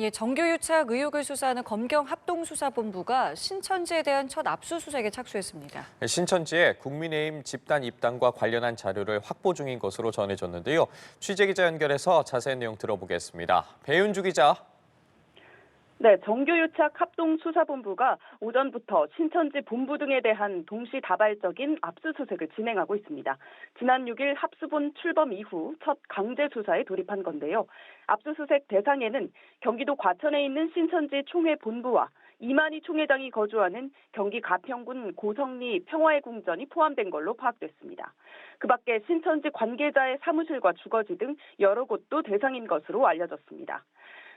예, 정규유착 의혹을 수사하는 검경합동수사본부가 신천지에 대한 첫 압수수색에 착수했습니다. 신천지에 국민의힘 집단 입당과 관련한 자료를 확보 중인 것으로 전해졌는데요. 취재기자 연결해서 자세한 내용 들어보겠습니다. 배윤주 기자. 네, 정규유착 합동수사본부가 오전부터 신천지 본부 등에 대한 동시다발적인 압수수색을 진행하고 있습니다. 지난 6일 합수본 출범 이후 첫 강제 수사에 돌입한 건데요. 압수수색 대상에는 경기도 과천에 있는 신천지 총회 본부와 이만희 총회장이 거주하는 경기 가평군 고성리 평화의 궁전이 포함된 걸로 파악됐습니다. 그 밖에 신천지 관계자의 사무실과 주거지 등 여러 곳도 대상인 것으로 알려졌습니다.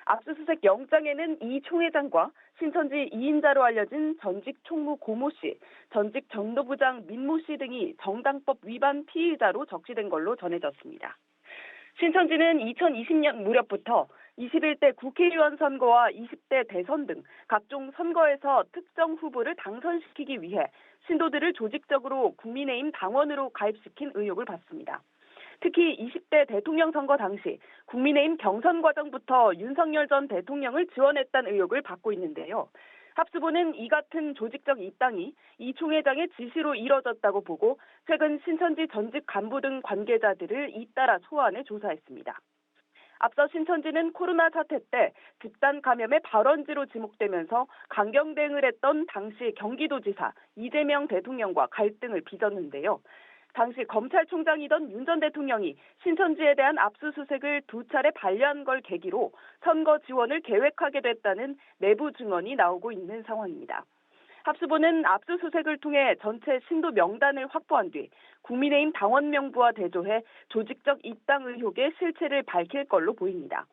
압수수색 영장에는 이 총회장과 신천지 2인자로 알려진 전직 총무 고모 씨, 전직 전도부장 민모 씨 등이 정당법 위반 피의자로 적시된 걸로 전해졌습니다. 신천지는 2020년 무렵부터 21대 국회의원 선거와 20대 대선 등 각종 선거에서 특정 후보를 당선시키기 위해 신도들을 조직적으로 국민의힘 당원으로 가입시킨 의혹을 받습니다. 특히 20대 대통령 선거 당시 국민의힘 경선 과정부터 윤석열 전 대통령을 지원했다는 의혹을 받고 있는데요. 합수본은 이 같은 조직적 입당이 이 총회장의 지시로 이뤄졌다고 보고 최근 신천지 전직 간부 등 관계자들을 잇따라 소환해 조사했습니다. 앞서 신천지는 코로나 사태 때 집단 감염의 발원지로 지목되면서 강경 대응을 했던 당시 경기도지사 이재명 대통령과 갈등을 빚었는데요. 당시 검찰총장이던 윤 전 대통령이 신천지에 대한 압수수색을 두 차례 반려한 걸 계기로 선거 지원을 계획하게 됐다는 내부 증언이 나오고 있는 상황입니다. 합수본은 압수수색을 통해 전체 신도 명단을 확보한 뒤 국민의힘 당원 명부와 대조해 조직적 입당 의혹의 실체를 밝힐 걸로 보입니다.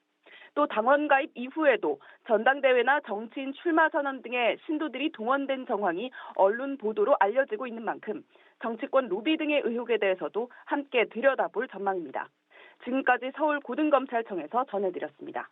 또 당원 가입 이후에도 전당대회나 정치인 출마 선언 등의 신도들이 동원된 정황이 언론 보도로 알려지고 있는 만큼 정치권 로비 등의 의혹에 대해서도 함께 들여다볼 전망입니다. 지금까지 서울고등검찰청에서 전해드렸습니다.